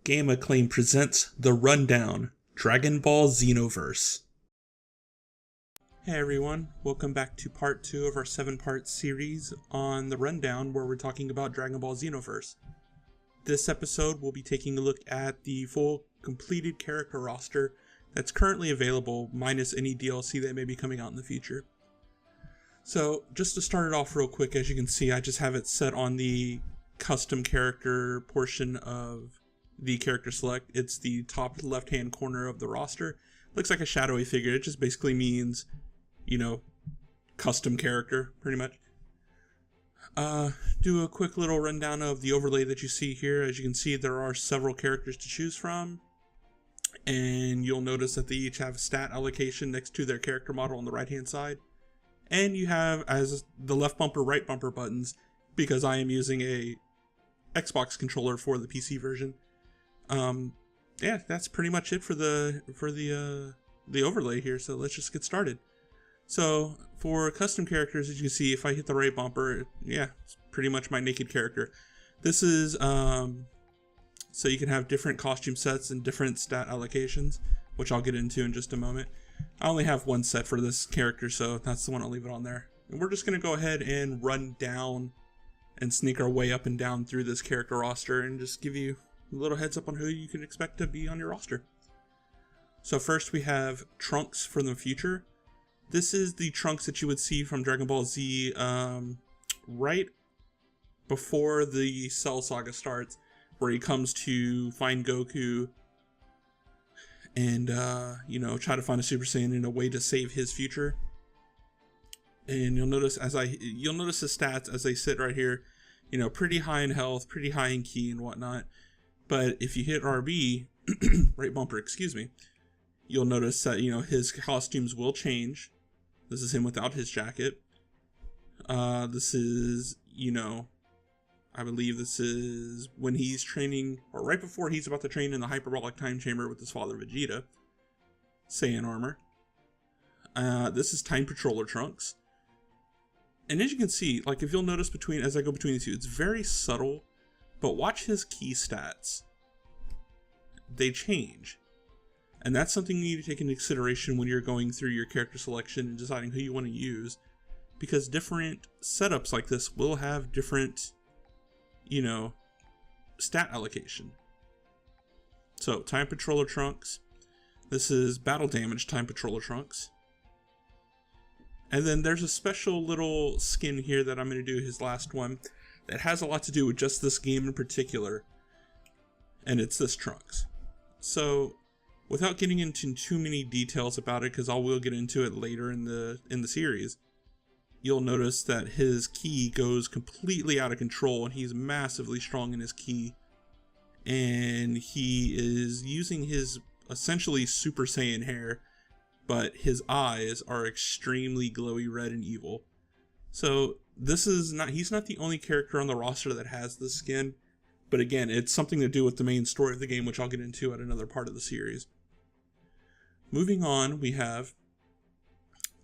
Game Acclaim presents The Rundown, Dragon Ball XenoVerse. Hey everyone, welcome back to part 2 of our 7-part series on The Rundown, where we're talking about Dragon Ball XenoVerse. This episode we'll be taking a look at the full completed character roster that's currently available, minus any DLC that may be coming out in the future. So, just to start it off real quick, as you can see, I just have it set on the custom character portion of the character select. It's the top left hand corner of the roster. Looks like a shadowy figure. It just basically means, custom character, pretty much. Do a quick little rundown of the overlay that you see here. As you can see, there are several characters to choose from, and you'll notice that they each have stat allocation next to their character model on the right hand side. And you have as the left bumper, right bumper buttons, because I am using a Xbox controller for the PC version. Yeah, that's pretty much it for the overlay here. So let's just get started. So for custom characters, as you can see, if I hit the right bumper, yeah, it's pretty much my naked character. This is so you can have different costume sets and different stat allocations, which I'll get into in just a moment. I only have one set for this character, so that's the one I'll leave it on there. And we're just going to go ahead and run down and sneak our way up and down through this character roster and just give you a little heads up on who you can expect to be on your roster. So first we have Trunks from the future. This is the Trunks that you would see from Dragon Ball Z right before the Cell Saga starts, where he comes to find Goku and try to find a Super Saiyan in a way to save his future. And you'll notice his stats as they sit right here, pretty high in health, pretty high in ki and whatnot. But if you hit RB, right bumper, excuse me, you'll notice that, his costumes will change. This is him without his jacket. This is, I believe this is when he's training, or right before he's about to train in the hyperbolic time chamber with his father Vegeta. Saiyan armor. This is Time Patroller Trunks. And as you can see, if you'll notice as I go between the two, it's very subtle, but watch his key stats. They change. And that's something you need to take into consideration when you're going through your character selection and deciding who you want to use, because different setups like this will have different, stat allocation. So, Time Patroller Trunks. This is Battle Damage Time Patroller Trunks. And then there's a special little skin here that I'm going to do, his last one, that has a lot to do with just this game in particular. And it's this Trunks. So, without getting into too many details about it, because I will get into it later in the series, you'll notice that his ki goes completely out of control, and he's massively strong in his ki. And he is using his essentially Super Saiyan hair, but his eyes are extremely glowy red and evil. So he's not the only character on the roster that has this skin, but again, it's something to do with the main story of the game, which I'll get into at another part of the series. Moving on, we have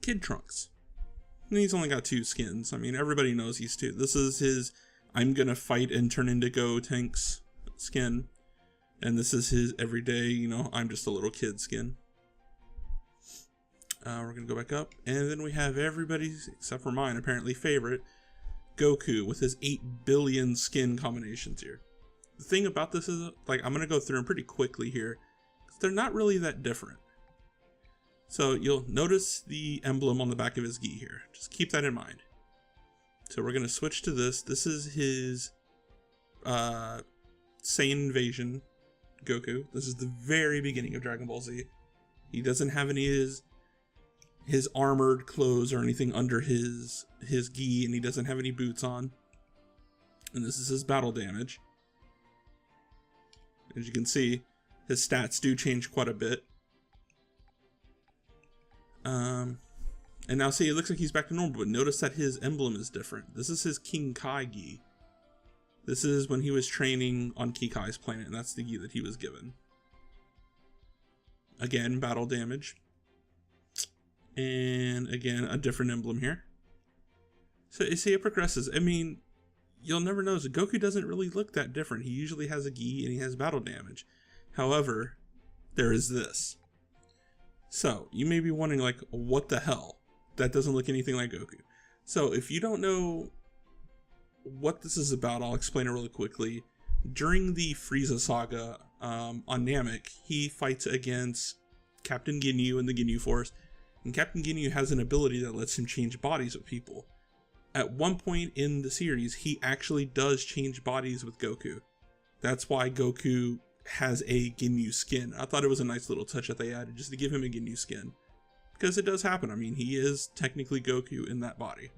Kid Trunks. And he's only got 2 skins. I mean, everybody knows he's 2. This is his I'm gonna fight and turn into Gotenks skin. And this is his everyday, I'm just a little kid skin. We're gonna go back up. And then we have everybody's, except for mine, apparently favorite, Goku, with his 8 billion skin combinations here. The thing about this is, I'm gonna go through them pretty quickly here, because they're not really that different. So you'll notice the emblem on the back of his gi here. Just keep that in mind. So we're going to switch to this. This is his Saiyan Invasion Goku. This is the very beginning of Dragon Ball Z. He doesn't have any of his armored clothes or anything under his gi, and he doesn't have any boots on. And this is his battle damage. As you can see, his stats do change quite a bit. And now see, it looks like he's back to normal, but notice that his emblem is different. This is his King Kai gi. This is when he was training on Kikai's planet, and that's the gi that he was given. Again, battle damage. And again, a different emblem here. So you see, it progresses. I mean, you'll never notice Goku doesn't really look that different. He usually has a gi and he has battle damage. However, there is this. So you may be wondering, like, what the hell? That doesn't look anything like Goku. So if you don't know what this is about, I'll explain it really quickly. During the Frieza saga on Namek, he fights against Captain Ginyu and the Ginyu Force, and Captain Ginyu has an ability that lets him change bodies with people. At one point in the series, he actually does change bodies with Goku. That's why Goku has a Ginyu skin. I thought it was a nice little touch that they added just to give him a Ginyu skin, because it does happen. I mean, he is technically Goku in that body.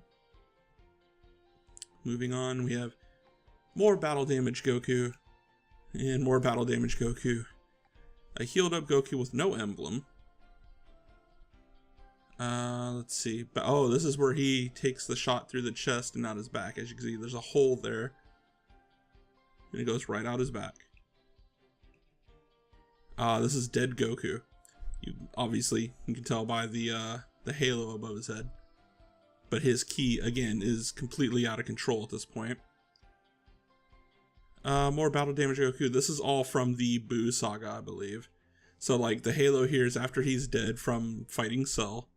Moving on, we have more battle damage Goku and more battle damage Goku. A healed up Goku with no emblem. Let's see. But oh, this is where he takes the shot through the chest and not his back. As you can see, there's a hole there, and it goes right out his back. This is dead Goku. You can tell by the halo above his head. But his ki, again, is completely out of control at this point. More battle damage Goku. This is all from the Buu saga, I believe. So, like, the halo here is after he's dead from fighting Cell.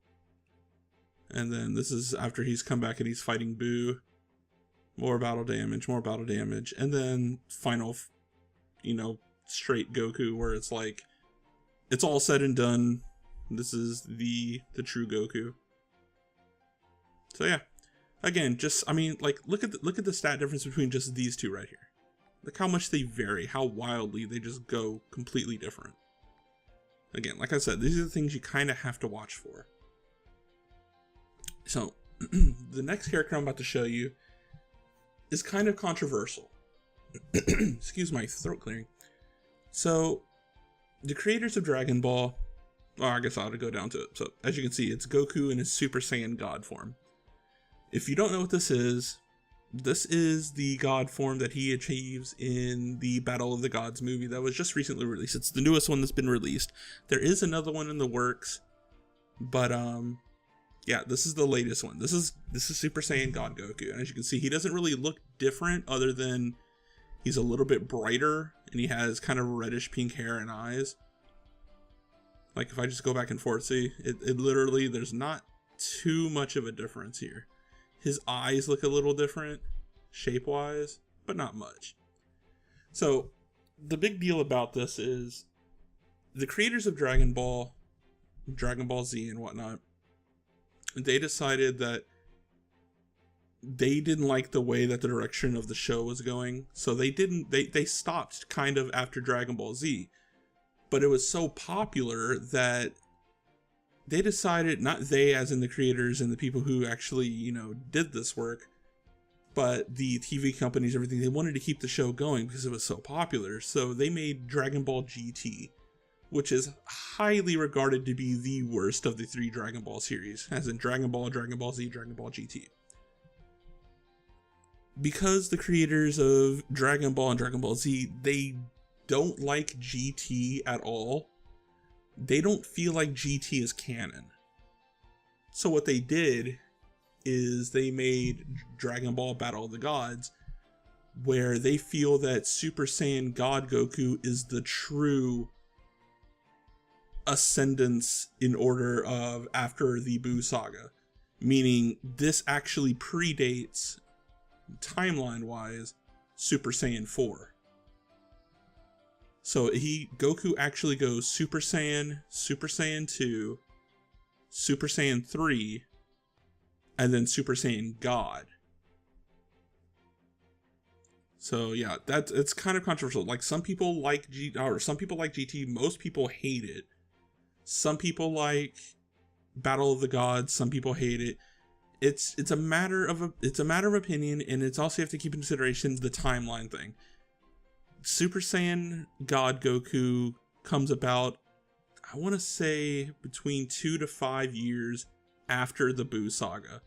And then this is after he's come back and he's fighting Buu. More battle damage, more battle damage. And then final, straight Goku, where it's like, it's all said and done. This is the true Goku. So yeah, again, just, I mean, like, look at the stat difference between just these two right here. Look how much they vary, how wildly they just go completely different. Again, like I said, these are the things you kind of have to watch for. So, the next character I'm about to show you is kind of controversial. Excuse my throat clearing. So, the creators of Dragon Ball, well, I guess I ought to go down to it. So, as you can see, it's Goku in his Super Saiyan God form. If you don't know what this is the God form that he achieves in the Battle of the Gods movie that was just recently released. It's the newest one that's been released. There is another one in the works, but yeah, this is the latest one. This is Super Saiyan God Goku, and as you can see, he doesn't really look different other than he's a little bit brighter and he has kind of reddish pink hair and eyes. Like, if I just go back and forth, see, it literally, there's not too much of a difference here. His eyes look a little different, shape-wise, but not much. So, the big deal about this is, the creators of Dragon Ball Z and whatnot, they decided that they didn't like the way that the direction of the show was going, so they stopped kind of after Dragon Ball Z. But it was so popular that they decided, not they as in the creators and the people who actually, did this work, but the TV companies, everything, they wanted to keep the show going because it was so popular. So they made Dragon Ball GT, which is highly regarded to be the worst of the 3 Dragon Ball series, as in Dragon Ball, Dragon Ball Z, Dragon Ball GT. Because the creators of Dragon Ball and Dragon Ball Z, they don't like GT at all. They don't feel like GT is canon. So what they did is they made Dragon Ball Battle of the Gods, where they feel that Super Saiyan God Goku is the true ascendance in order of after the Buu saga. Meaning this actually predates, timeline-wise, Super Saiyan 4. So Goku actually goes Super Saiyan, Super Saiyan 2, Super Saiyan 3, and then Super Saiyan God. So yeah, it's kind of controversial. Like, some people like GT, most people hate it. Some people like Battle of the Gods, some people hate it. It's a matter of opinion, and it's also, you have to keep in consideration the timeline thing. Super Saiyan God Goku comes about, I want to say, between 2 to 5 years after the Buu saga.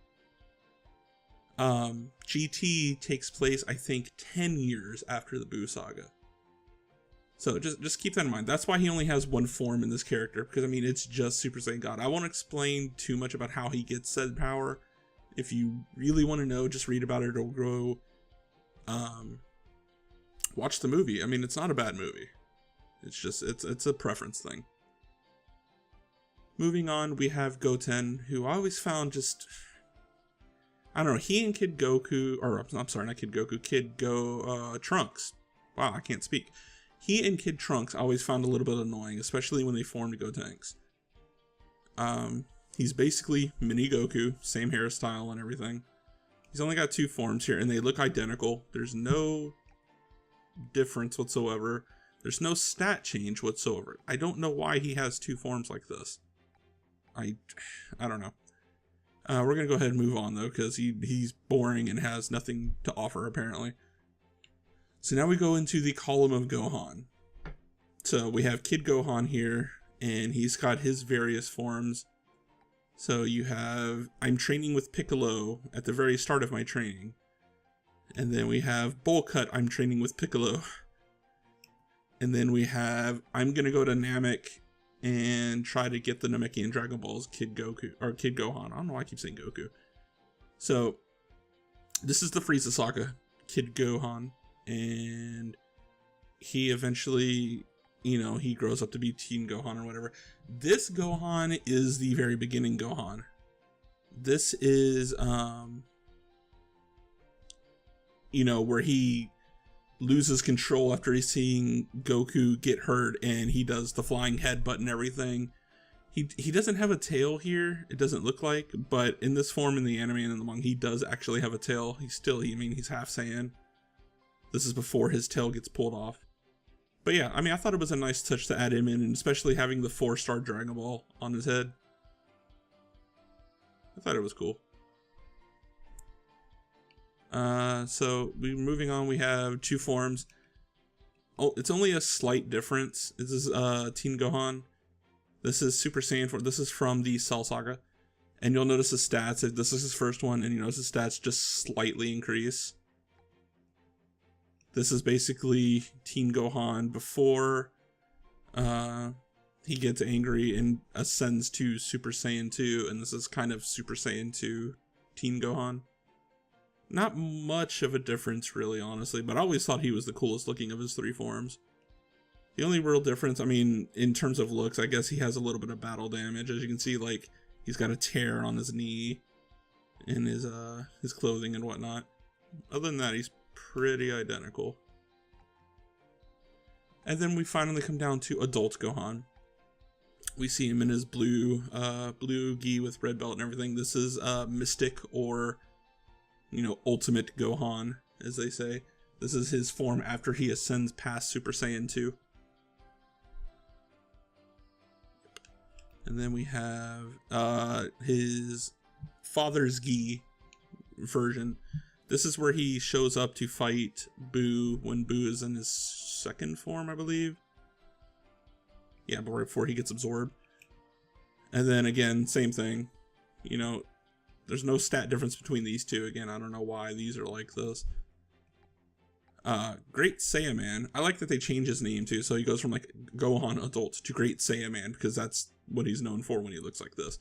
GT takes place, I think, 10 years after the Buu saga. So just keep that in mind. That's why he only has one form in this character, because, I mean, it's just Super Saiyan God. I won't explain too much about how he gets said power. If you really want to know, just read about it. It'll go watch the movie. I mean, it's not a bad movie. It's just, it's a preference thing. Moving on, we have Goten, who I always found just, I don't know, he and Kid Goku, or I'm sorry, not Kid Goku, Trunks. Wow, I can't speak. He and Kid Trunks I always found a little bit annoying, especially when they formed Gotenks. He's basically mini Goku, same hairstyle and everything. He's only got 2 forms here, and they look identical. There's no difference whatsoever. There's no stat change whatsoever. I don't know why he has 2 forms like this. I don't know. We're gonna go ahead and move on though, because he's boring and has nothing to offer apparently. So now we go into the column of Gohan. So we have Kid Gohan here, and he's got his various forms. So you have, I'm training with Piccolo at the very start of my training. And then we have Bowl Cut, I'm training with Piccolo. And then we have, I'm gonna go to Namek and try to get the Namekian Dragon Balls, Kid Goku, or Kid Gohan. I don't know why I keep saying Goku. So, this is the Frieza Saga, Kid Gohan. And he eventually, you know, he grows up to be Teen Gohan or whatever. This Gohan is the very beginning Gohan. This is, you know, where he loses control after he's seeing Goku get hurt, and he does the flying headbutt and everything. He doesn't have a tail here, it doesn't look like, but in this form in the anime and in the manga, he does actually have a tail. He's half Saiyan. This is before his tail gets pulled off. But yeah, I mean, I thought it was a nice touch to add him in, and especially having the 4-star Dragon Ball on his head. I thought it was cool. So moving on, we have 2 forms. Oh, it's only a slight difference. This is Teen Gohan. This is Super Saiyan 4. This is from the Cell Saga. And you'll notice the stats. This is his first one, and you notice the stats just slightly increase. This is basically Teen Gohan before he gets angry and ascends to Super Saiyan 2, and this is kind of Super Saiyan 2 Teen Gohan. Not much of a difference, really, honestly, but I always thought he was the coolest looking of his 3 forms. The only real difference, I mean, in terms of looks, I guess he has a little bit of battle damage. As you can see, like, he's got a tear on his knee in his clothing and whatnot. Other than that, he's pretty identical. And then we finally come down to adult Gohan. We see him in his blue gi with red belt and everything. This is Mystic, or, you know, Ultimate Gohan, as they say. This is his form after he ascends past Super Saiyan 2. And then we have his father's gi version. This is where he shows up to fight Boo when Boo is in his 2nd form, I believe. Yeah, but right before he gets absorbed. And then again, same thing. You know, there's no stat difference between these two. Again, I don't know why these are like this. Great Saiyaman. I like that they change his name too. So he goes from like Gohan Adult to Great Saiyaman, because that's what he's known for when he looks like this.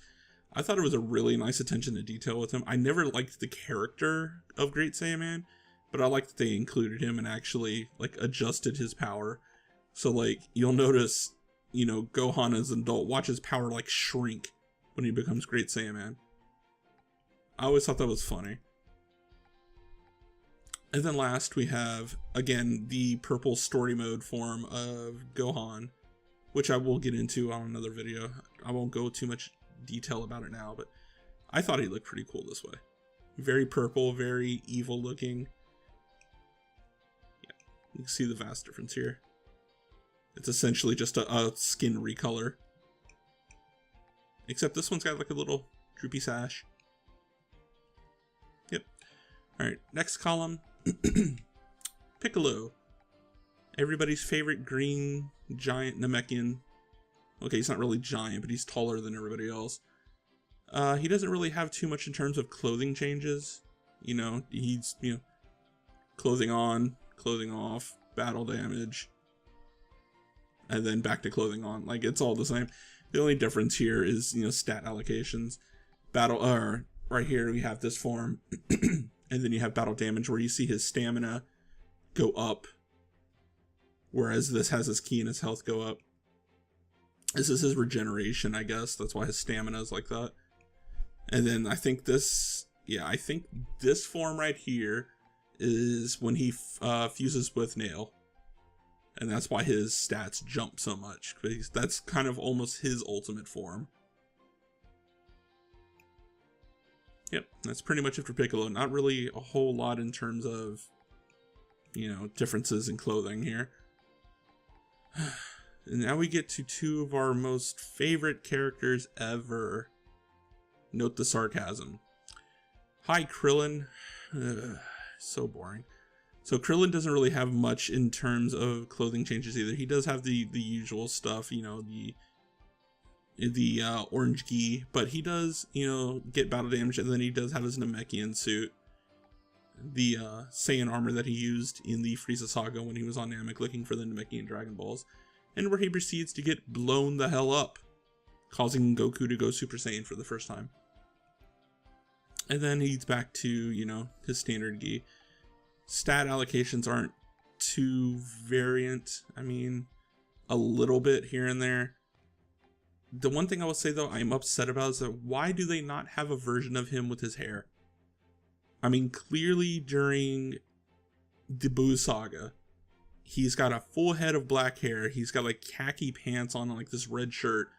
I thought it was a really nice attention to detail with him. I never liked the character of Great Saiyaman, but I liked that they included him and actually like adjusted his power. So like you'll notice, you know, Gohan as an adult, watch his power like shrink when he becomes Great Saiyaman. I always thought that was funny. And then last we have, again, the purple story mode form of Gohan, which I will get into on another video. I won't go too much detail about it now, but I thought he looked pretty cool this way. Very purple, very evil looking. Yeah, you can see the vast difference here. It's essentially just a skin recolor. Except this one's got like a little droopy sash. Yep. Alright, next column. Piccolo. Everybody's favorite green giant Namekian. Okay, he's not really giant, but he's taller than everybody else. He doesn't really have too much in terms of clothing changes. You know, he's, you know, clothing on, clothing off, battle damage, and then back to clothing on. Like, it's all the same. The only difference here is, you know, stat allocations. Right here we have this form, and then you have battle damage where you see his stamina go up, whereas this has his ki and his health go up. This is his regeneration, I guess. That's why his stamina is like that. And then I think this, yeah, I think this form right here is when he fuses with Nail. And that's why his stats jump so much. Because that's kind of almost his ultimate form. Yep, that's pretty much it for Piccolo. Not really a whole lot in terms of, you know, differences in clothing here. And now we get to two of our most favorite characters ever. Note the sarcasm. Hi, Krillin. So boring. So Krillin doesn't really have much in terms of clothing changes either. He does have the usual stuff, you know, the orange gi, but he does, you know, get battle damage, and then he does have his Namekian suit, the Saiyan armor that he used in the Frieza saga when he was on Namek looking for the Namekian Dragon Balls, and where he proceeds to get blown the hell up, causing Goku to go Super Saiyan for the first time. And then he's back to, you know, his standard gi. Stat allocations aren't too variant. I mean, a little bit here and there. The one thing I will say though I'm upset about is that why do they not have a version of him with his hair? I mean, clearly during the Buu saga, he's got a full head of black hair. He's got like khaki pants on, like this red shirt.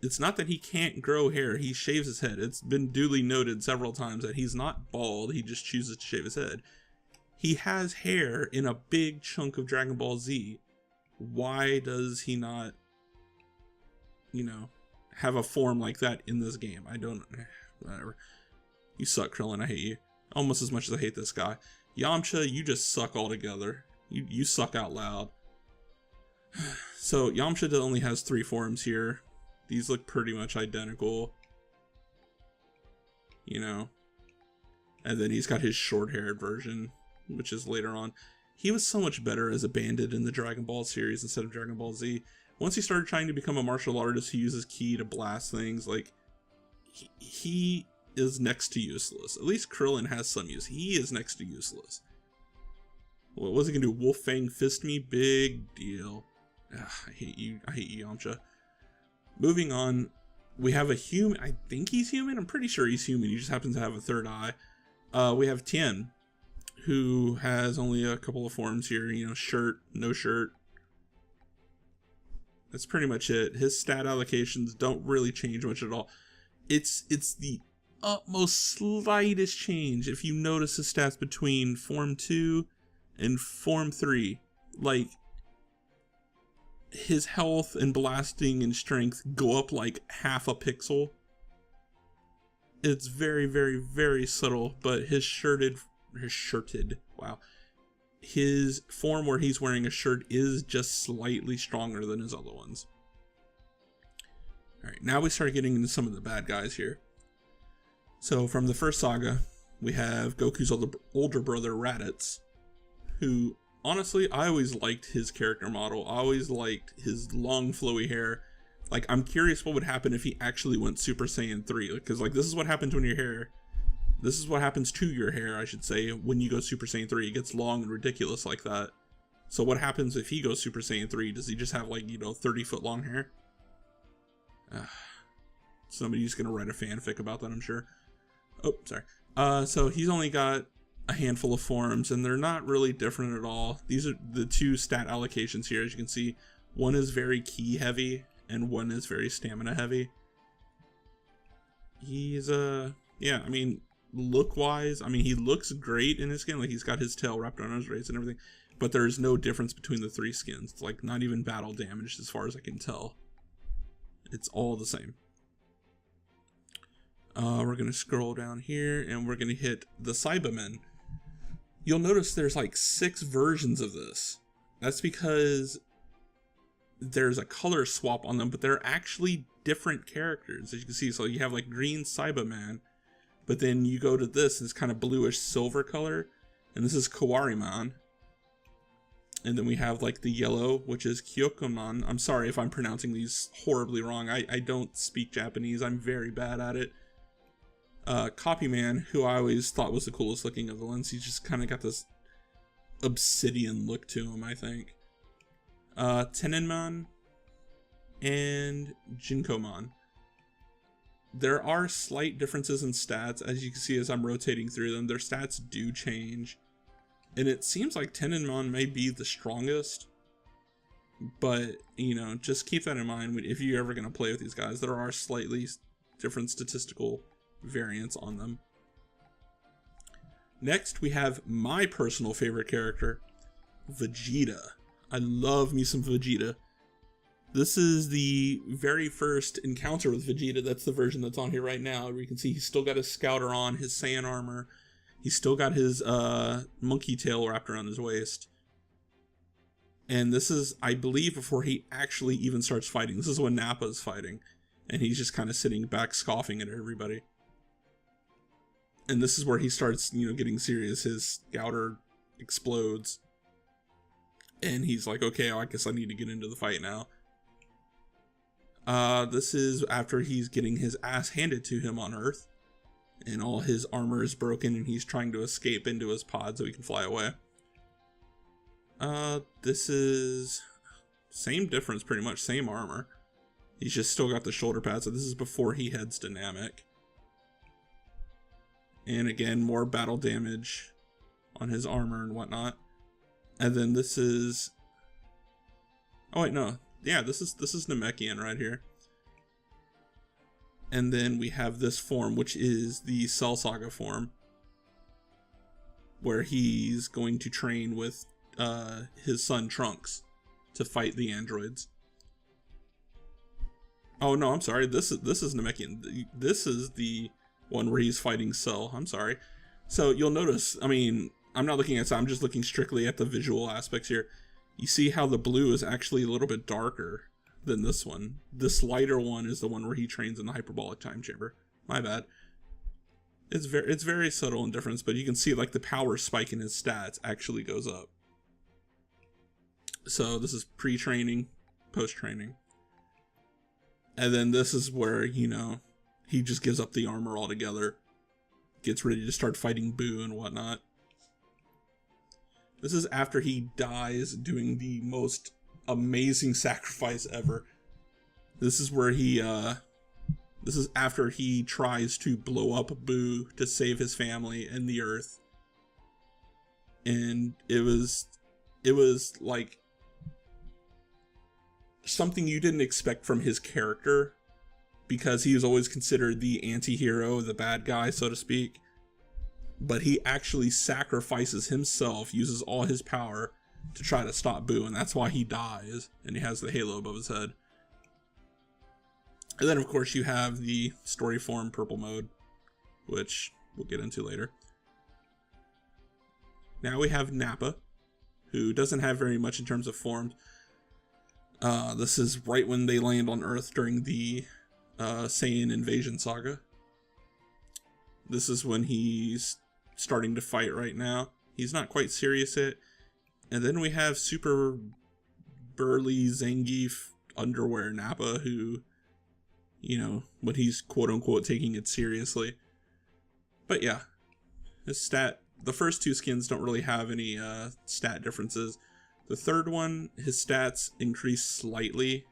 It's not that he can't grow hair. He shaves his head. It's been duly noted several times that he's not bald. He just chooses to shave his head. He has hair in a big chunk of Dragon Ball Z. Why does he not, you know, have a form like that in this game? I don't, whatever. You suck, Krillin. I hate you. Almost as much as I hate this guy. Yamcha, you just suck altogether. You suck out loud. So Yamcha only has 3 forms here. These look pretty much identical, you know. And then he's got his short-haired version, which is later on. He was so much better as a bandit in the Dragon Ball series instead of Dragon Ball Z. Once he started trying to become a martial artist who uses ki to blast things, like, he is next to useless. At least Krillin has some use. He is next to useless. What was he gonna do? Wolf Fang fist me? Big deal. Ugh, I hate you. I hate you, Yamcha. Moving on, we have a human. I think he's human. I'm pretty sure he's human. He just happens to have a third eye. We have Tien, who has only a couple of forms here. You know, shirt, no shirt. That's pretty much it. His stat allocations don't really change much at all. It's the utmost slightest change if you notice his stats between Form 2 and Form 3. Like, his health and blasting and strength go up like half a pixel. It's very, very, very subtle, but his form where he's wearing a shirt is just slightly stronger than his other ones. Alright, now we start getting into some of the bad guys here. So from the first saga, we have Goku's older brother Raditz, who, honestly, I always liked his character model. I always liked his long flowy hair. Like, I'm curious what would happen if he actually went Super Saiyan 3. Because, like, this is what happens when your hair... This is what happens to your hair, I should say, when you go Super Saiyan 3. It gets long and ridiculous like that. So what happens if he goes Super Saiyan 3? Does he just have, like, you know, 30-foot long hair? Somebody's gonna write a fanfic about that, I'm sure. Oh, sorry. So he's only got a handful of forms, and they're not really different at all. These are the 2 stat allocations here. As you can see, one is very ki heavy, and one is very stamina heavy. He's, yeah, I mean, look-wise, I mean, he looks great in his skin. Like, he's got his tail wrapped around his waist and everything, but there's no difference between the 3 skins. It's, like, not even battle damaged as far as I can tell. It's all the same. We're going to scroll down here, and we're going to hit the Cybermen. You'll notice there's like 6 versions of this. That's because there's a color swap on them, but they're actually different characters, as you can see. So you have like green Cyberman, but then you go to this, it's kind of bluish silver color, and this is Kawariman. And then we have like the yellow, which is Kyokuman. I'm sorry if I'm pronouncing these horribly wrong. I don't speak Japanese. I'm very bad at it. Copyman, who I always thought was the coolest looking of the ones. He's just kind of got this obsidian look to him, I think. Tenenman and Jinkomon. There are slight differences in stats, as you can see as I'm rotating through them. Their stats do change. And it seems like Tenenman may be the strongest. But, you know, just keep that in mind if you're ever going to play with these guys. There are slightly different statistical variants on them. Next, we have my personal favorite character, Vegeta. I love me some Vegeta. This is the very first encounter with Vegeta. That's the version that's on here right now. Where you can see he's still got his scouter on, his Saiyan armor. He's still got his monkey tail wrapped around his waist. And this is, I believe, before he actually even starts fighting. This is when Nappa's fighting. And he's just kind of sitting back scoffing at everybody. And this is where he starts, you know, getting serious. His scouter explodes. And he's like, okay, I guess I need to get into the fight now. This is after he's getting his ass handed to him on Earth. And all his armor is broken and he's trying to escape into his pod so he can fly away. This is same difference, pretty much same armor. He's just still got the shoulder pads. So this is before he heads to Namek. And again, more battle damage on his armor and whatnot. And then this is, oh wait, no, yeah, this is Namekian right here. And then we have this form, which is the Cell Saga form, where he's going to train with his son Trunks to fight the androids. Oh no, I'm sorry. This is Namekian. This is the one where he's fighting Cell. I'm sorry. So you'll notice, I mean, I'm not looking at, I'm just looking strictly at the visual aspects here. You see how the blue is actually a little bit darker than this one. This lighter one is the one where he trains in the hyperbolic time chamber. My bad. It's very subtle in difference, but you can see like the power spike in his stats actually goes up. So this is pre-training, post-training. And then this is where, you know, he just gives up the armor altogether. Gets ready to start fighting Boo and whatnot. This is after he dies doing the most amazing sacrifice ever. This is where he, this is after he tries to blow up Boo to save his family and the Earth. And it was like something you didn't expect from his character, because he was always considered the anti-hero, the bad guy, so to speak. But he actually sacrifices himself, uses all his power to try to stop Boo, and that's why he dies, and he has the halo above his head. And then, of course, you have the story form purple mode, which we'll get into later. Now we have Nappa, who doesn't have very much in terms of forms. This is right when they land on Earth during the Saiyan invasion saga. This is when he's starting to fight right now. He's not quite serious yet. And then we have super burly Zangief underwear Nappa, who, you know, when he's quote unquote taking it seriously. But yeah, his stat, the first two skins don't really have any stat differences. The third one, his stats increase slightly.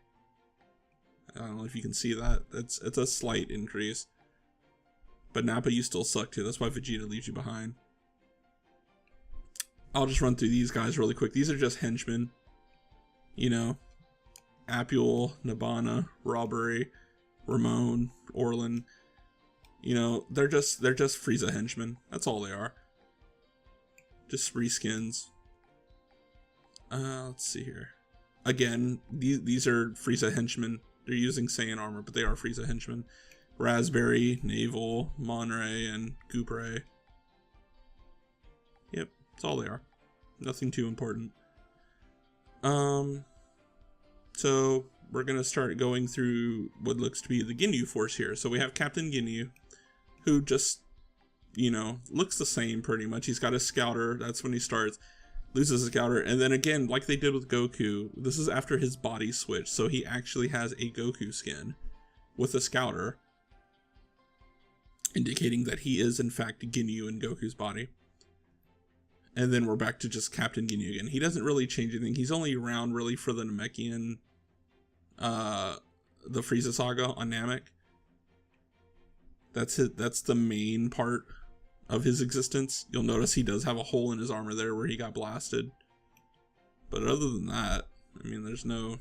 I don't know if you can see that. It's a slight increase. But Nappa, you still suck too. That's why Vegeta leaves you behind. I'll just run through these guys really quick. These are just henchmen. You know, Apule, Nibbana, Robbery, Ramon, Orlin. You know, they're just Frieza henchmen. That's all they are. Just reskins. Let's see here. Again, these are Frieza henchmen. They're using Saiyan armor, but they are Frieza henchmen. Raspberry, Navel, Monray, and Goopray. Yep, that's all they are. Nothing too important. So we're gonna start going through what looks to be the Ginyu Force here. So we have Captain Ginyu, who just, you know, looks the same pretty much. He's got a scouter. That's when he starts. Loses a scouter, and then again, like they did with Goku, this is after his body switch, so he actually has a Goku skin with a scouter, indicating that he is in fact Ginyu in Goku's body. And then we're back to just Captain Ginyu again. He doesn't really change anything. He's only around really for the Namekian, the Frieza saga on Namek. That's it. That's the main part of his existence. You'll notice he does have a hole in his armor there where he got blasted. But other than that, I mean, there's no,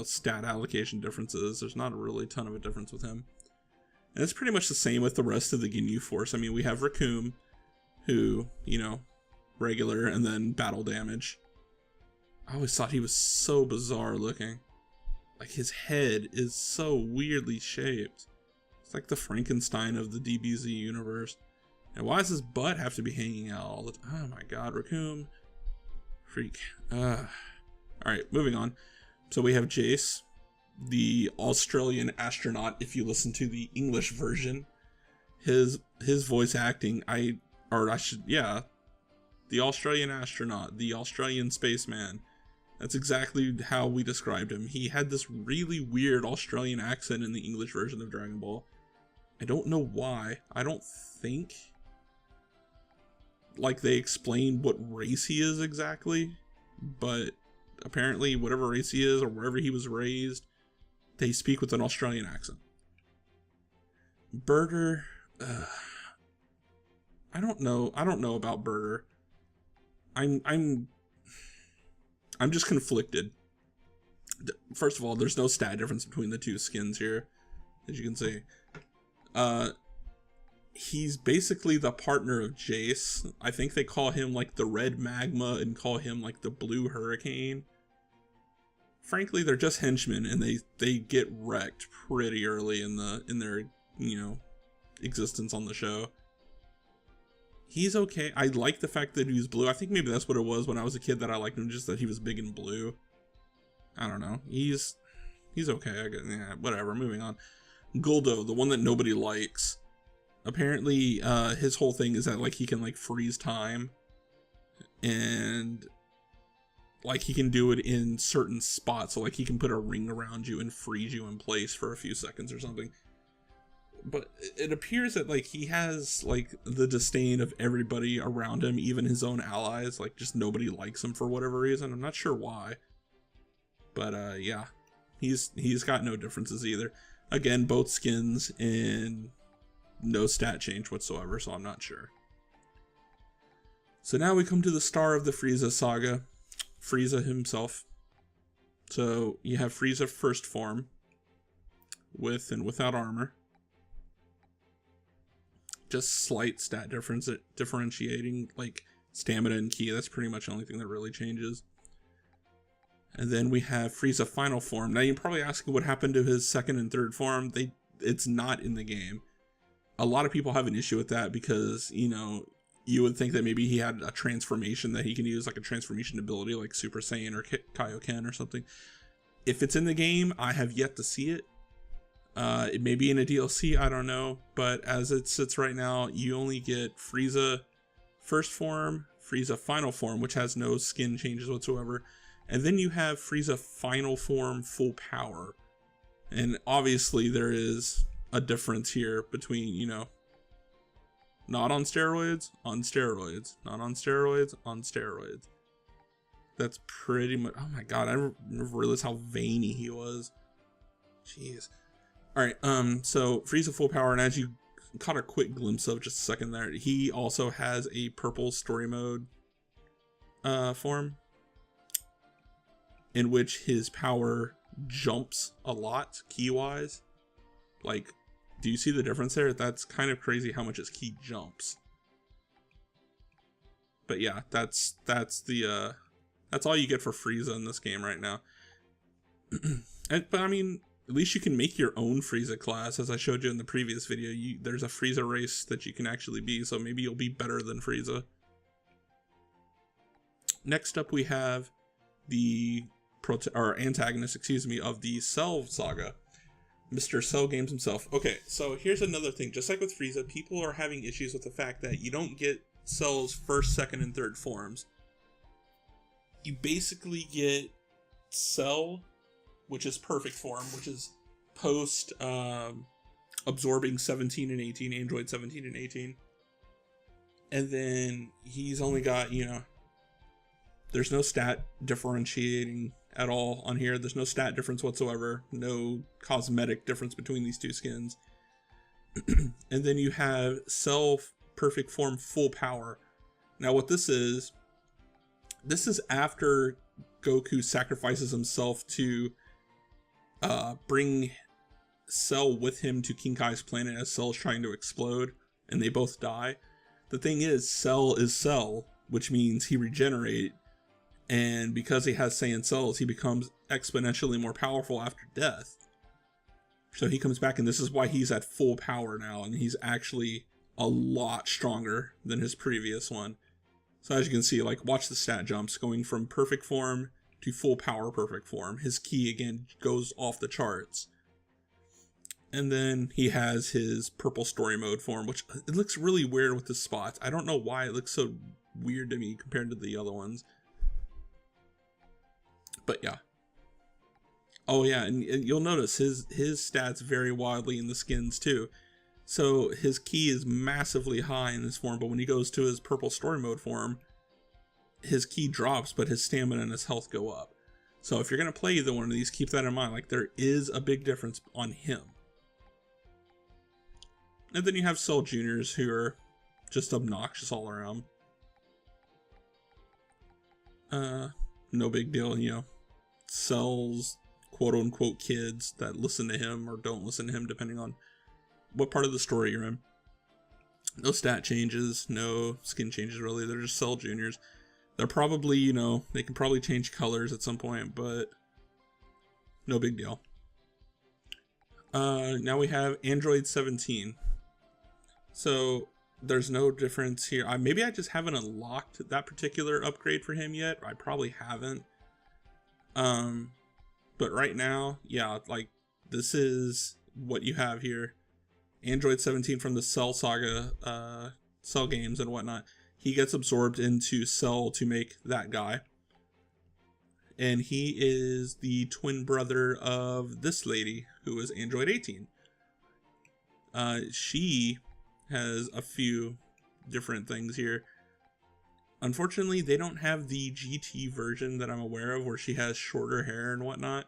stat allocation differences. There's not a really ton of a difference with him. And it's pretty much the same with the rest of the Ginyu Force. I mean, we have Raccoon, who, regular, and then battle damage. I always thought he was so bizarre looking. Like, his head is so weirdly shaped. It's like the Frankenstein of the DBZ universe. And why does his butt have to be hanging out all the time? Oh my god, Raccoon. Freak. Alright, moving on. So we have Jace, the Australian astronaut, if you listen to the English version. His voice acting, the Australian astronaut, the Australian spaceman. That's exactly how we described him. He had this really weird Australian accent in the English version of Dragon Ball. I don't know why. I don't think like they explained what race he is exactly, but apparently whatever race he is or wherever he was raised, they speak with an Australian accent. Birder, I don't know about Birder. I'm just conflicted. First of all, there's no stat difference between the two skins here, as you can see. He's basically the partner of Jace. I think they call him like the Red Magma and call him like the Blue Hurricane. Frankly, they're just henchmen, and they get wrecked pretty early in their existence on the show. He's okay. I like the fact that he's blue. I think maybe that's what it was when I was a kid, that I liked him, just that he was big and blue. I don't know. He's okay. I guess, yeah, whatever. Moving on. Guldo, the one that nobody likes. Apparently, his whole thing is that like he can like freeze time, and like he can do it in certain spots. So like he can put a ring around you and freeze you in place for a few seconds or something. But it appears that like he has like the disdain of everybody around him, even his own allies. Like just nobody likes him for whatever reason. I'm not sure why. But yeah, he's got no differences either. Again, both skins and no stat change whatsoever, so I'm not sure. So now we come to the star of the Frieza saga, Frieza himself. So you have Frieza first form, with and without armor. Just slight stat difference, differentiating like stamina and ki. That's pretty much the only thing that really changes. And then we have Frieza final form. Now you're probably asking what happened to his second and third form. It's not in the game. A lot of people have an issue with that because, you would think that maybe he had a transformation that he can use, like a transformation ability like Super Saiyan or Kaioken or something. If it's in the game, I have yet to see it. It may be in a DLC, I don't know. But as it sits right now, you only get Frieza first form, Frieza final form, which has no skin changes whatsoever. And then you have Frieza final form full power. And obviously there is a difference here between, not on steroids, on steroids, not on steroids, on steroids. That's pretty much, oh my god, I never realized how veiny he was. Jeez. Alright, so Frieza full power, and as you caught a quick glimpse of just a second there, he also has a purple story mode form, in which his power jumps a lot, ki-wise. Like, do you see the difference there? That's kind of crazy how much his ki jumps. But yeah, that's all you get for Frieza in this game right now. But I mean, at least you can make your own Frieza class, as I showed you in the previous video. There's a Frieza race that you can actually be, so maybe you'll be better than Frieza. Next up we have the antagonist, of the Cell saga, Mr. Cell Games himself. Okay, so here's another thing. Just like with Frieza, people are having issues with the fact that you don't get Cell's first, second, and third forms. You basically get Cell, which is perfect form, which is post absorbing 17 and 18, Android 17 and 18. And then he's only got, you know, there's no stat differentiating at all on here. There's no stat difference whatsoever. No cosmetic difference between these two skins. And then you have Cell Perfect Form Full Power. Now what this is after Goku sacrifices himself to bring Cell with him to King Kai's planet as Cell is trying to explode, and they both die. The thing is, Cell is Cell, which means he regenerates, and because he has Saiyan cells, he becomes exponentially more powerful after death. So he comes back, and this is why he's at full power now, and he's actually a lot stronger than his previous one. So as you can see, like, watch the stat jumps going from perfect form to full power perfect form. His ki again goes off the charts. And then he has his purple story mode form, which it looks really weird with the spots. I don't know why it looks so weird to me compared to the other ones. But yeah. Oh yeah, and you'll notice his stats vary wildly in the skins too. So his ki is massively high in this form, but when he goes to his purple story mode form, his ki drops, but his stamina and his health go up. So if you're going to play either one of these, keep that in mind. Like, there is a big difference on him. And then you have Cell Juniors, who are just obnoxious all around. No big deal, you know. Cell's quote-unquote kids that listen to him or don't listen to him, depending on what part of the story you're in. No stat changes, no skin changes really. They're just Cell Juniors. They're probably, you know, they can probably change colors at some point, but no big deal. Now we have Android 17. So there's no difference here. Maybe I just haven't unlocked that particular upgrade for him yet. I probably haven't. But right now, yeah, like, this is what you have here. Android 17 from the Cell Saga, Cell games and whatnot. He gets absorbed into Cell to make that guy. And he is the twin brother of this lady, who is Android 18. She has a few different things here. Unfortunately, they don't have the GT version that I'm aware of, where she has shorter hair and whatnot.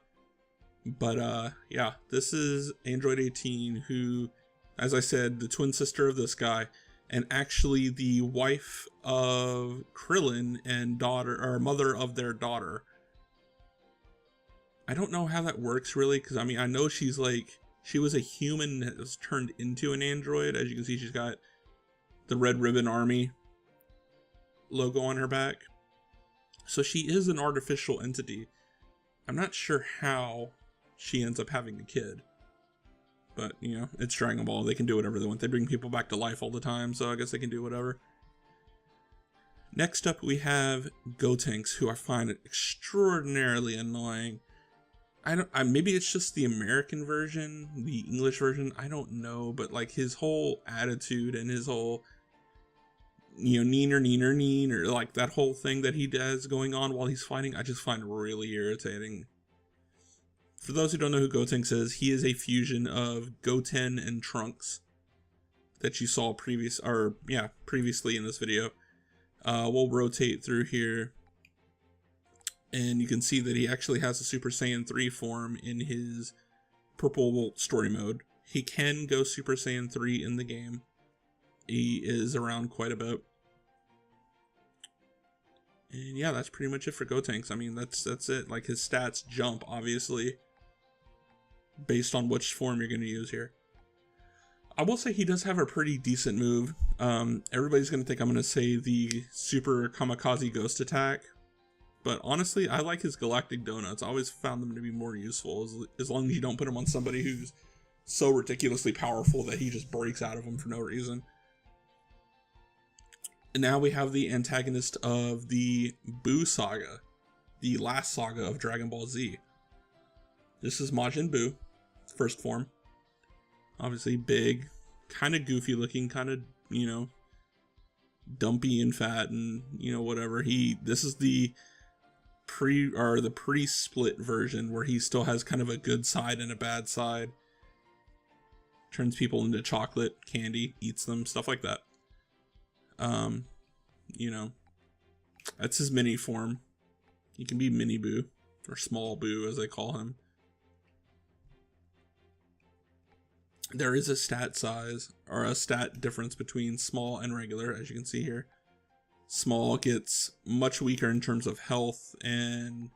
But yeah, this is Android 18, who, as I said, the twin sister of this guy, and actually the wife of Krillin and daughter, or mother of their daughter. I don't know how that works really, because I mean, I know she's like, she was a human that was turned into an android. As you can see, she's got the Red Ribbon Army logo on her back. So she is an artificial entity. I'm not sure how she ends up having a kid. But, you know, it's Dragon Ball. They can do whatever they want. They bring people back to life all the time, so I guess they can do whatever. Next up, we have Gotenks, who I find extraordinarily annoying. Maybe it's just the American version, the English version, I don't know, but like his whole attitude and his whole, you know, neener, like that whole thing that he does going on while he's fighting, I just find really irritating. For those who don't know who Gotenks is, he is a fusion of Goten and Trunks that you saw previously in this video. We'll rotate through here, and you can see that he actually has a Super Saiyan 3 form in his purple story mode. He can go Super Saiyan 3 in the game. He is around quite a bit. And yeah, that's pretty much it for Gotenks. I mean, that's it. Like, his stats jump, obviously, based on which form you're going to use here. I will say he does have a pretty decent move. Everybody's going to think I'm going to say the Super Kamikaze Ghost Attack. But honestly, I like his Galactic Donuts. I always found them to be more useful, as long as you don't put them on somebody who's so ridiculously powerful that he just breaks out of them for no reason. And now we have the antagonist of the Buu saga, the last saga of Dragon Ball Z. This is Majin Buu, first form. Obviously big, kind of goofy looking, kind of, you know, dumpy and fat and, you know, whatever. This is the pre-split version where he still has kind of a good side and a bad side. Turns people into chocolate, candy, eats them, stuff like that. You know, that's his mini form. He can be Mini Boo, or Small Boo as they call him. There is a stat size, or a stat difference between small and regular, as you can see here. Small gets much weaker in terms of health and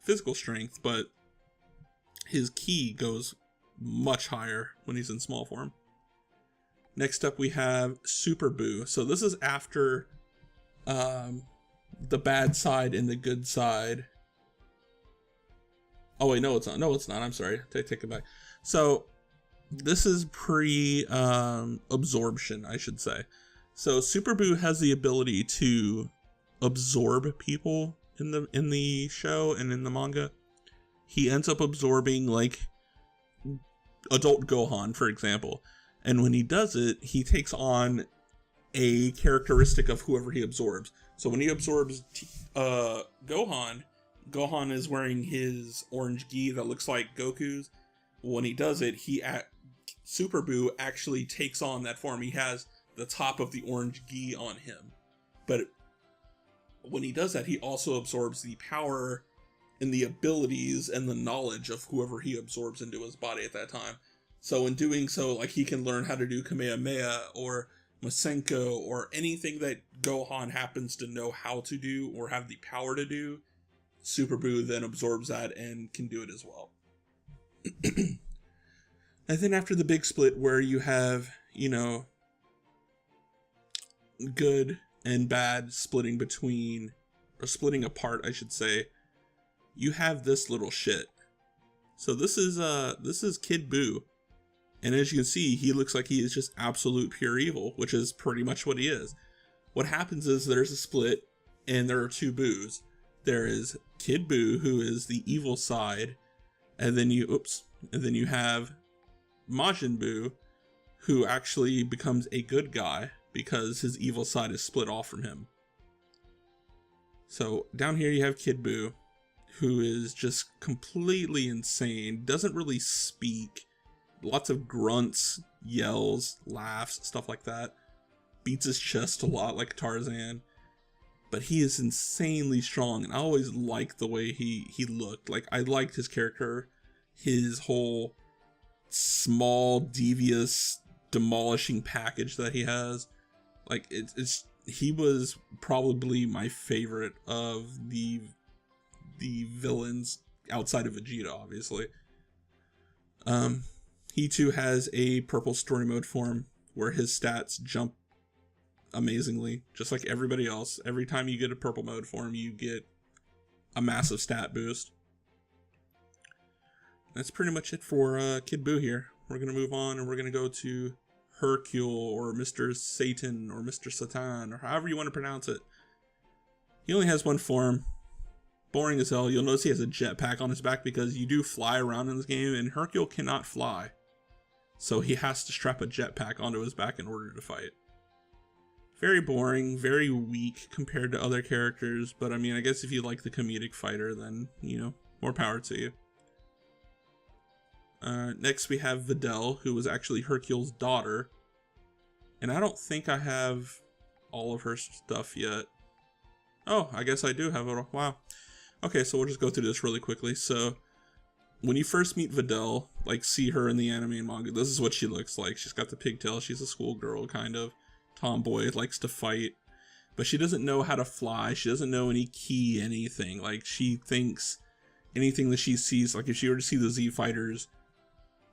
physical strength, but his ki goes much higher when he's in small form. Next up we have Super Boo. So this is after the bad side and the good side. Oh wait, no it's not. No, it's not. I'm sorry. Take it back. So this is absorption, I should say. So Super Boo has the ability to absorb people in the show and in the manga. He ends up absorbing like adult Gohan, for example. And when he does it, he takes on a characteristic of whoever he absorbs. So when he absorbs Gohan is wearing his orange gi that looks like Goku's. When he does it, Super Boo actually takes on that form. He has the top of the orange gi on him. But when he does that, he also absorbs the power and the abilities and the knowledge of whoever he absorbs into his body at that time. So in doing so, like, he can learn how to do Kamehameha or Masenko or anything that Gohan happens to know how to do or have the power to do. Super Boo then absorbs that and can do it as well. And then after the big split where you have, you know, good and bad splitting between, or splitting apart, I should say, you have this little shit. So this is Kid Boo. And as you can see, he looks like he is just absolute pure evil, which is pretty much what he is. What happens is there's a split and there are two Boos. There is Kid Boo, who is the evil side, and then you have Majin Buu, who actually becomes a good guy because his evil side is split off from him. So down here you have Kid Buu, who is just completely insane, doesn't really speak, lots of grunts, yells, laughs, stuff like that, beats his chest a lot like Tarzan, but he is insanely strong, and I always liked the way he looked. Like, I liked his character, his whole small, devious, demolishing package that he has. Like, he was probably my favorite of the villains outside of Vegeta, obviously. He too has a purple story mode form where his stats jump amazingly, just like everybody else. Every time you get a purple mode form, you get a massive stat boost. That's pretty much it for Kid Buu here. We're going to move on and we're going to go to Hercule or Mr. Satan or Mr. Satan or however you want to pronounce it. He only has one form. Boring as hell. You'll notice he has a jetpack on his back because you do fly around in this game and Hercule cannot fly. So he has to strap a jetpack onto his back in order to fight. Very boring, very weak compared to other characters, but I mean, I guess if you like the comedic fighter, then, you know, more power to you. Next we have Videl, who was actually Hercule's daughter. And I don't think I have all of her stuff yet. Oh, I guess I do have it all. Wow. Okay, so we'll just go through this really quickly. So, when you first meet Videl, like, see her in the anime and manga, this is what she looks like. She's got the pigtail, she's a schoolgirl, kind of. Tomboy, likes to fight. But she doesn't know how to fly, she doesn't know any ki, anything. Like, she thinks anything that she sees, like, if she were to see the Z Fighters,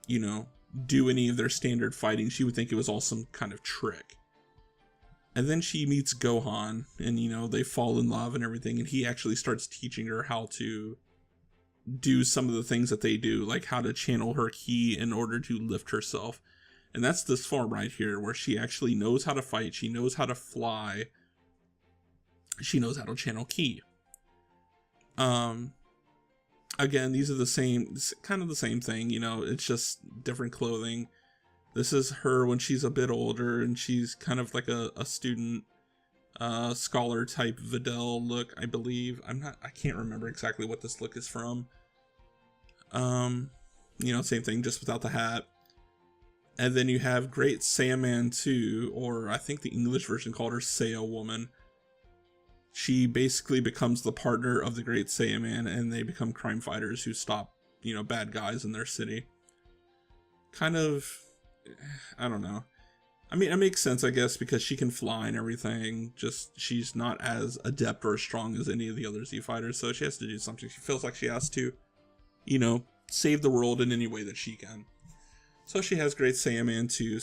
you know, do any of their standard fighting, she would think it was all some kind of trick. And then she meets Gohan, and, you know, they fall in love and everything, and he actually starts teaching her how to do some of the things that they do, like how to channel her ki in order to lift herself. And that's this form right here, where she actually knows how to fight, she knows how to fly, she knows how to channel ki. Again, these are the same, kind of the same thing, you know, it's just different clothing. This is her when she's a bit older, and she's kind of like a student, scholar type Videl look, I believe. I can't remember exactly what this look is from. You know, same thing, just without the hat. And then you have Great Saiyaman 2, or I think the English version called her Saiya Woman. She basically becomes the partner of the Great Saiyaman, and they become crime fighters who stop, bad guys in their city. Kind of, I don't know. I mean, it makes sense, I guess, because she can fly and everything. Just, she's not as adept or as strong as any of the other Z fighters, so she has to do something. She feels like she has to, save the world in any way that she can. So she has Great Saiyaman 2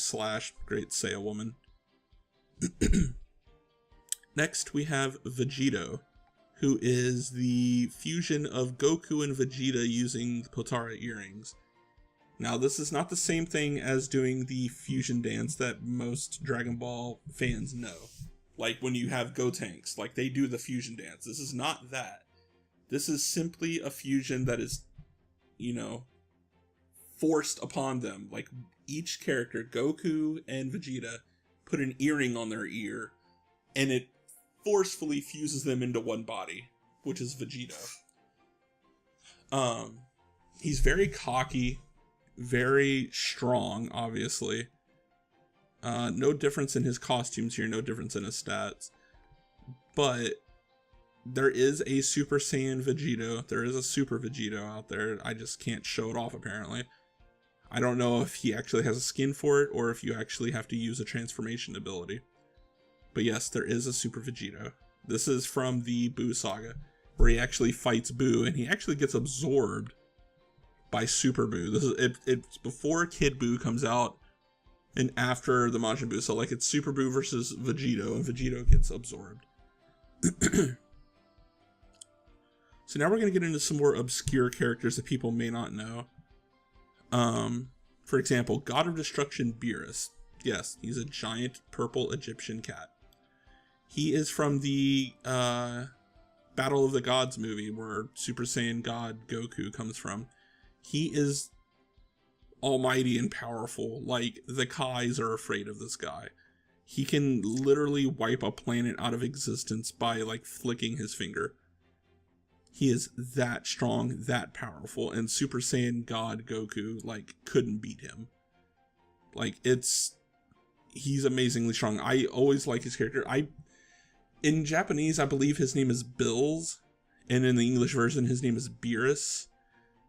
/ Great Saiya Woman. Next, we have Vegito, who is the fusion of Goku and Vegeta using Potara earrings. Now, this is not the same thing as doing the fusion dance that most Dragon Ball fans know. Like when you have Gotenks, like they do the fusion dance. This is not that. This is simply a fusion that is, forced upon them. Like each character, Goku and Vegeta, put an earring on their ear, and it forcefully fuses them into one body, which is Vegito. He's very cocky, very strong, obviously. No difference in his costumes here, no difference in his stats. But there is a Super Saiyan Vegito. There is a Super Vegito out there. I just can't show it off, apparently. I don't know if he actually has a skin for it, or if you actually have to use a transformation ability. But yes, there is a Super Vegito. This is from the Buu saga, where he actually fights Buu, and he actually gets absorbed by Super Buu. This is it's before Kid Buu comes out, and after the Majin Buu. So like it's Super Buu versus Vegito, and Vegito gets absorbed. So now we're going to get into some more obscure characters that people may not know. For example, God of Destruction Beerus. Yes, he's a giant purple Egyptian cat. He is from the Battle of the Gods movie, where Super Saiyan God Goku comes from. He is almighty and powerful. Like, the Kais are afraid of this guy. He can literally wipe a planet out of existence by, like, flicking his finger. He is that strong, that powerful, and Super Saiyan God Goku, like, couldn't beat him. Like, he's amazingly strong. I always like his character. In Japanese, I believe his name is Bills, and in the English version, his name is Beerus.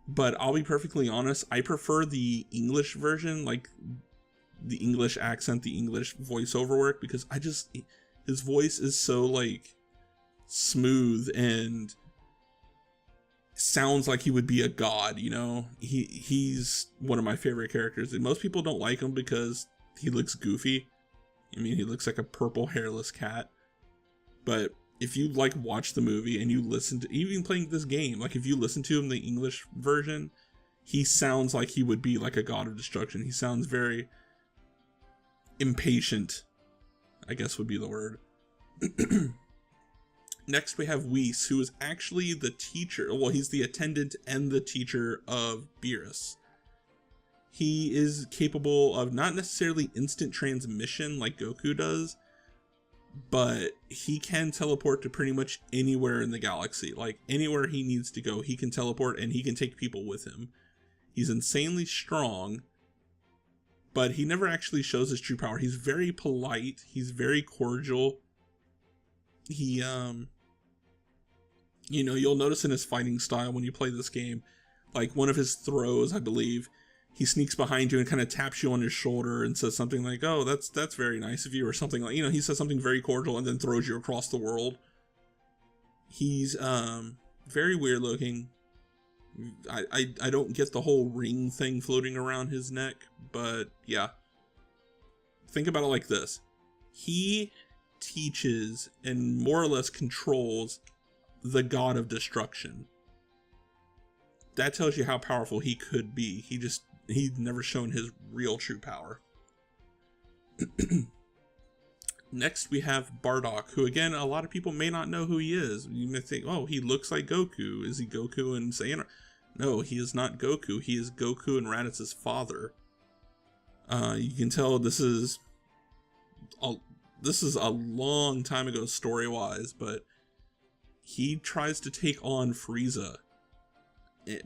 But I'll be perfectly honest, I prefer the English version, like, the English accent, the English voiceover work, because his voice is so, like, smooth and sounds like he would be a god, he's one of my favorite characters, and most people don't like him because he looks goofy. I mean, he looks like a purple hairless cat. But if you watch the movie and you listen to, even playing this game, like if you listen to him the English version, he sounds like he would be like a god of destruction. He sounds very impatient, I guess would be the word. Next, we have Whis, who is actually the teacher. Well, he's the attendant and the teacher of Beerus. He is capable of not necessarily instant transmission like Goku does, but he can teleport to pretty much anywhere in the galaxy. Like, anywhere he needs to go, he can teleport, and he can take people with him. He's insanely strong, but he never actually shows his true power. He's very polite. He's very cordial. He, you'll notice in his fighting style when you play this game, like one of his throws, I believe, he sneaks behind you and kind of taps you on his shoulder and says something like, "Oh, that's very nice of you," or something like, he says something very cordial and then throws you across the world. He's, very weird looking. I don't get the whole ring thing floating around his neck, but yeah. Think about it like this. He teaches and more or less controls the god of destruction. That tells you how powerful he could be. He's never shown his real true power. Next, we have Bardock, who again, a lot of people may not know who he is. You may think, oh, he looks like Goku. Is he Goku and Saiyan? No, he is not Goku. He is Goku and Raditz' father. You can tell this is a long time ago story-wise, but he tries to take on Frieza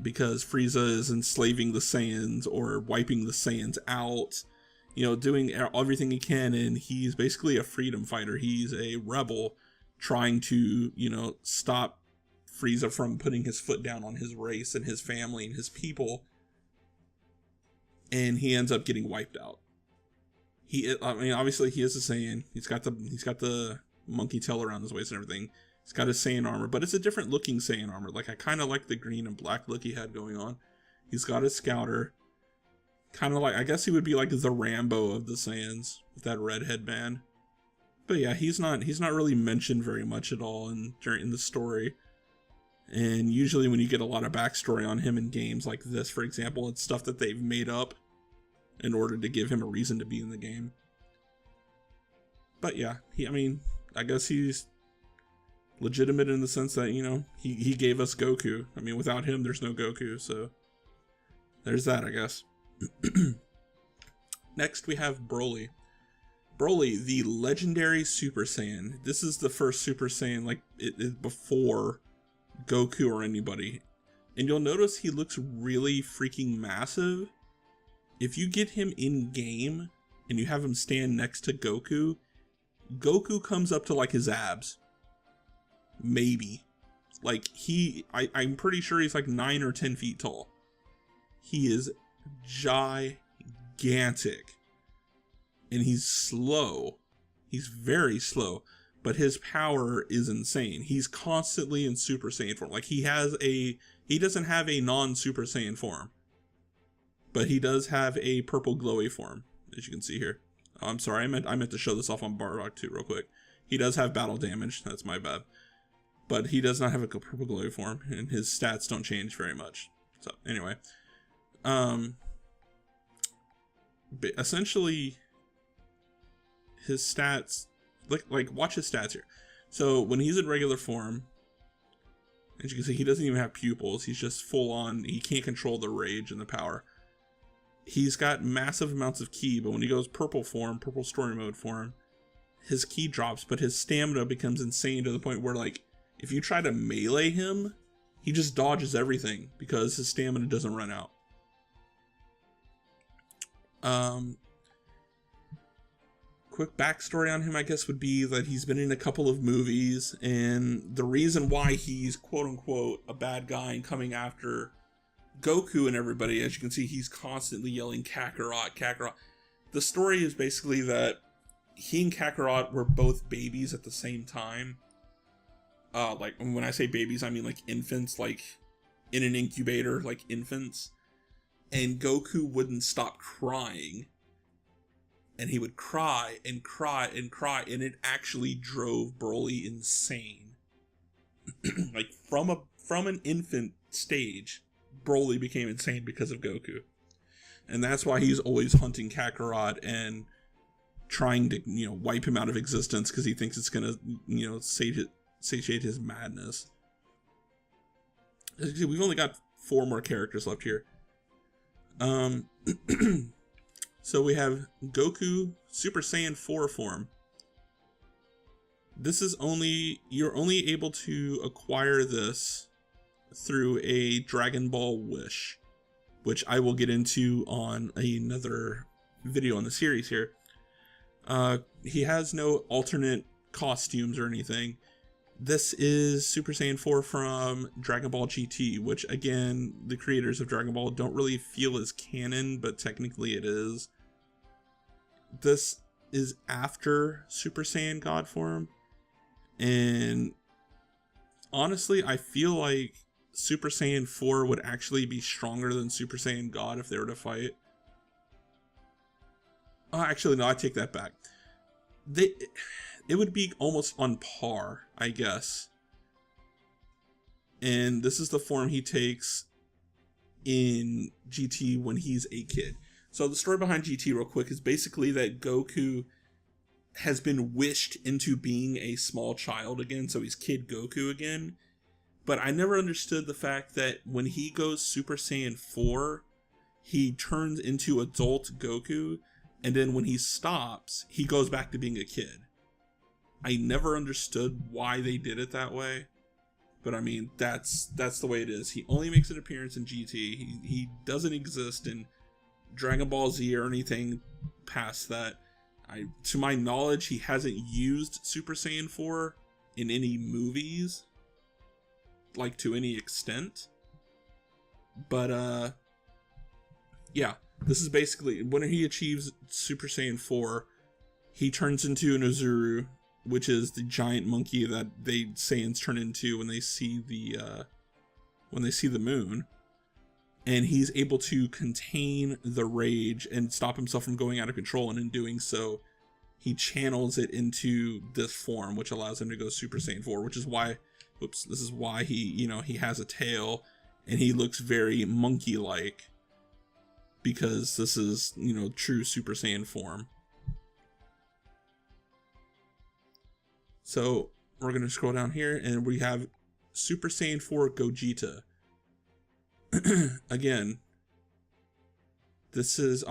because Frieza is enslaving the Saiyans or wiping the Saiyans out. doing everything he can, and he's basically a freedom fighter. He's a rebel trying to, stop Frieza from putting his foot down on his race and his family and his people. And he ends up getting wiped out. Obviously he is a Saiyan. He's got the monkey tail around his waist and everything. He's got his Saiyan armor, but it's a different looking Saiyan armor. Like, I kind of like the green and black look he had going on. He's got his scouter. Kind of like, I guess he would be like the Rambo of the Saiyans with that red headband. But yeah, he's not really mentioned very much at all during the story. And usually when you get a lot of backstory on him in games like this, for example, it's stuff that they've made up in order to give him a reason to be in the game. But yeah, I guess he's legitimate in the sense that, he gave us Goku. Without him, there's no Goku, so there's that, I guess. Next, we have Broly. Broly, the legendary Super Saiyan. This is the first Super Saiyan, like, before Goku or anybody. And you'll notice he looks really freaking massive. If you get him in game and you have him stand next to Goku, Goku comes up to like his abs. Maybe. Like, I'm pretty sure he's like 9 or 10 feet tall. He is gigantic. And he's slow. He's very slow. But his power is insane. He's constantly in Super Saiyan form. Like, he doesn't have a non-Super Saiyan form. But he does have a purple glowy form, as you can see here. Oh, I'm sorry, I meant to show this off on Bardock too real quick. He does have battle damage, that's my bad. But he does not have a purple glowy form, and his stats don't change very much. So, anyway. Essentially, his stats, like watch his stats here. So when he's in regular form, as you can see, he doesn't even have pupils. He's just full on. He can't control the rage and the power. He's got massive amounts of ki, but when he goes purple form, purple story mode form, his ki drops, but his stamina becomes insane to the point where, like, if you try to melee him, he just dodges everything because his stamina doesn't run out. Quick backstory on him, I guess, would be that he's been in a couple of movies, and the reason why he's quote-unquote a bad guy and coming after Goku and everybody, as you can see, he's constantly yelling Kakarot, Kakarot. The story is basically that he and Kakarot were both babies at the same time. Like, when I say babies, I mean like infants, like in an incubator, like infants. And Goku wouldn't stop crying. And he would cry and cry and cry, and it actually drove Broly insane. Like, from an infant stage, Broly became insane because of Goku. And that's why he's always hunting Kakarot and trying to, wipe him out of existence because he thinks it's going to, satiate his madness. As you can see, we've only got 4 more characters left here. So we have Goku Super Saiyan 4 form. This is you're only able to acquire this through a Dragon Ball wish, which I will get into on another video on the series here. He has no alternate costumes or anything. This is Super Saiyan 4 from Dragon Ball GT, which, again, the creators of Dragon Ball don't really feel is canon, but technically it is. This is after Super Saiyan God form, and honestly, I feel like Super Saiyan 4 would actually be stronger than Super Saiyan God if they were to fight. Oh, actually, no, I take that back. It would be almost on par, I guess. And this is the form he takes in GT when he's a kid. So the story behind GT, real quick, is basically that Goku has been wished into being a small child again, so he's Kid Goku again. But I never understood the fact that when he goes Super Saiyan 4, he turns into adult Goku, and then when he stops, he goes back to being a kid. I never understood why they did it that way, but I mean, that's the way it is. He only makes an appearance in GT. He doesn't exist in Dragon Ball Z or anything past that. To my knowledge, he hasn't used Super Saiyan 4 in any movies, like to any extent. But yeah, this is basically when he achieves Super Saiyan 4, he turns into an Uzuru, which is the giant monkey that they Saiyans turn into when they see the moon. And he's able to contain the rage and stop himself from going out of control. And in doing so, he channels it into this form, which allows him to go Super Saiyan 4, which is why, this is why he has a tail and he looks very monkey-like, because this is, true Super Saiyan form. So we're going to scroll down here and we have Super Saiyan 4 Gogeta. Again, this is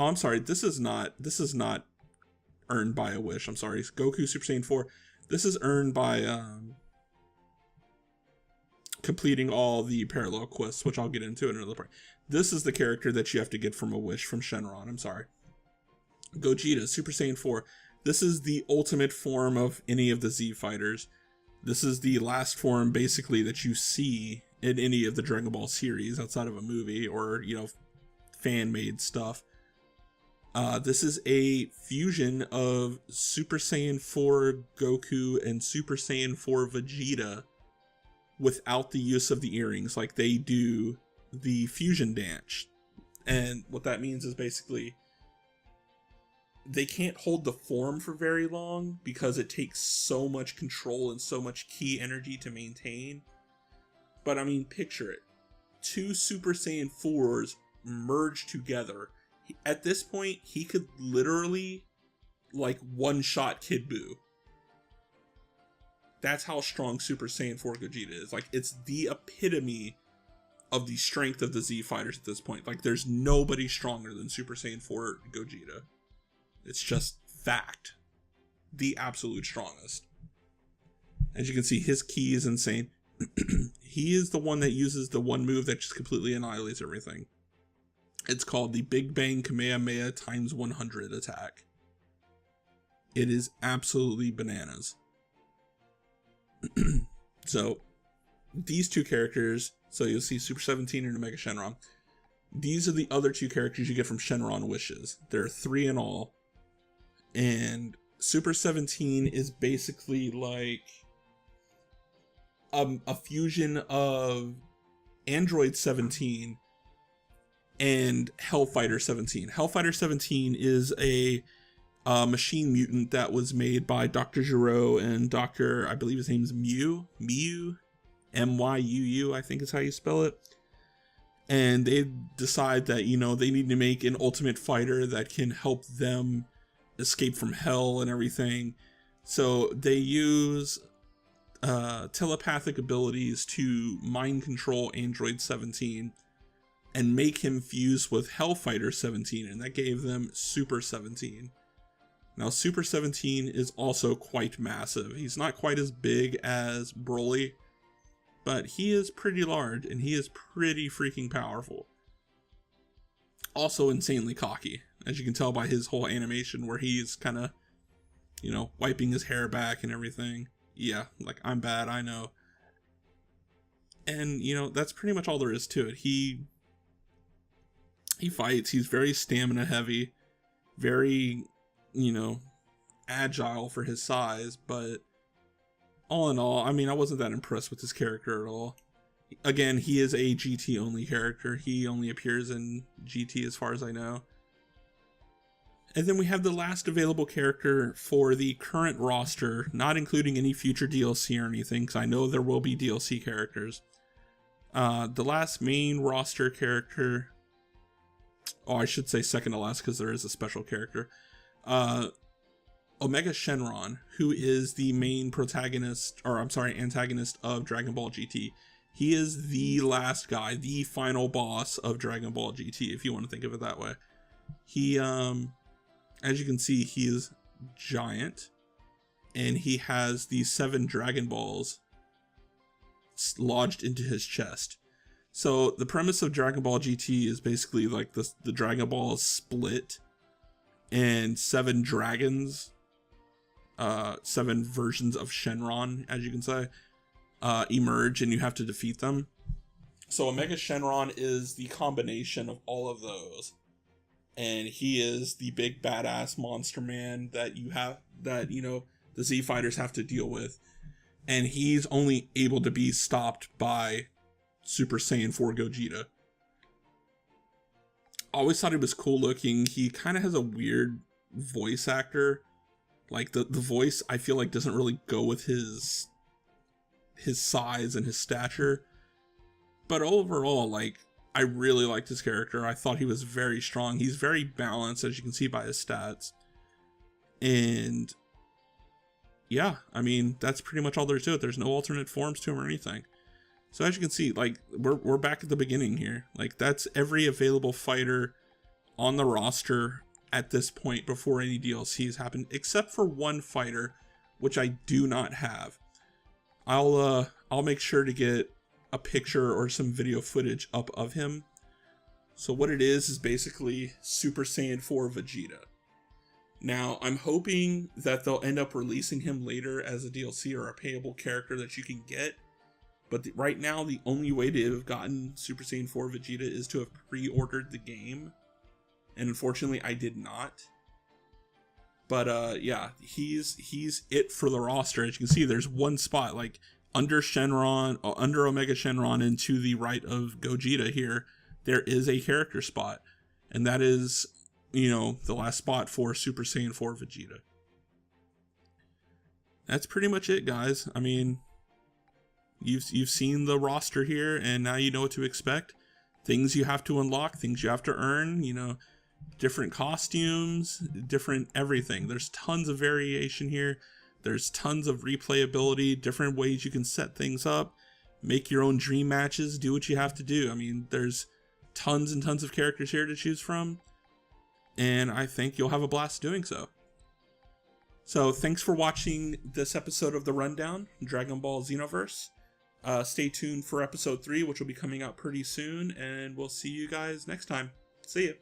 not earned by a wish. I'm sorry. Goku Super Saiyan 4. This is earned by completing all the parallel quests, which I'll get into in another part. This is the character that you have to get from a wish from Shenron. I'm sorry. Gogeta Super Saiyan 4. This is the ultimate form of any of the Z fighters. This is the last form basically that you see in any of the Dragon Ball series outside of a movie or, fan-made stuff. This is a fusion of Super Saiyan 4 Goku and Super Saiyan 4 Vegeta without the use of the earrings, like they do the fusion dance. And what that means is basically they can't hold the form for very long because it takes so much control and so much ki energy to maintain. But I mean, picture it. 2 Super Saiyan 4s merge together. At this point, he could literally, one-shot Kid Buu. That's how strong Super Saiyan 4 Gogeta is. It's the epitome of the strength of the Z fighters at this point. There's nobody stronger than Super Saiyan 4 Gogeta. It's just fact. The absolute strongest. As you can see, his ki is insane. He is the one that uses the one move that just completely annihilates everything. It's called the Big Bang Kamehameha times 100 attack. It is absolutely bananas. So, these two characters, so you'll see Super 17 and Omega Shenron. These are the other 2 characters you get from Shenron Wishes. There are 3 in all. And Super 17 is basically a fusion of Android 17 and Hellfighter 17. Hellfighter 17 is a machine mutant that was made by Dr. Giro and Dr. I believe his name's Myuu, M-Y-U-U, I think is how you spell it. And they decide that, they need to make an ultimate fighter that can help them escape from hell and everything. So they use telepathic abilities to mind control Android 17 and make him fuse with Hellfighter 17, and that gave them Super 17. Now, Super 17 is also quite massive. He's not quite as big as Broly, but he is pretty large, and he is pretty freaking powerful. Also insanely cocky, as you can tell by his whole animation where he's kind of, wiping his hair back and everything. Yeah, I'm bad, I know. And, that's pretty much all there is to it. He fights, he's very stamina heavy, very, agile for his size, but all in all, I wasn't that impressed with his character at all. Again, he is a GT only character. He only appears in GT as far as I know. And then we have the last available character for the current roster, not including any future DLC or anything, because I know there will be DLC characters. The last main roster character, I should say second to last because there is a special character. Omega Shenron, who is the main antagonist of Dragon Ball GT. He is the last guy, the final boss of Dragon Ball GT, if you want to think of it that way. He, as you can see, he is giant, and he has the 7 Dragon Balls lodged into his chest. So the premise of Dragon Ball GT is basically like the Dragon Ball is split, and 7 dragons, 7 versions of Shenron, as you can say, emerge, and you have to defeat them. So Omega Shenron is the combination of all of those, and he is the big badass monster man that the Z fighters have to deal with, and he's only able to be stopped by Super Saiyan 4 Gogeta. Always thought he was cool looking. He kind of has a weird voice actor. Like the voice, I feel like doesn't really go with his size and his stature. But overall, like, I really liked his character. I thought he was very strong. He's very balanced, as you can see by his stats. And yeah, I mean, that's pretty much all there is to it. There's no alternate forms to him or anything. So as you can see, like, we're back at the beginning here. Like, that's every available fighter on the roster at this point before any DLCs happen, except for one fighter, which I do not have. I'll make sure to get a picture or some video footage up of him. So what it is basically Super Saiyan 4 Vegeta. Now, I'm hoping that they'll end up releasing him later as a DLC or a payable character that you can get. But right now, the only way to have gotten Super Saiyan 4 Vegeta is to have pre-ordered the game. And unfortunately, I did not. But yeah, he's it for the roster. As you can see, there's one spot, like under Shenron, under Omega Shenron, and to the right of Gogeta here, there is a character spot. And that is, the last spot for Super Saiyan 4 Vegeta. That's pretty much it, guys. I mean, you've seen the roster here, and now you know what to expect. Things you have to unlock, things you have to earn, different costumes, different everything. There's tons of variation here. There's tons of replayability, different ways you can set things up, make your own dream matches, do what you have to do. I mean, there's tons and tons of characters here to choose from, and I think you'll have a blast doing so. So thanks for watching this episode of the Rundown, Dragon Ball XenoVerse. Stay tuned for episode 3, which will be coming out pretty soon, and we'll see you guys next time. See ya.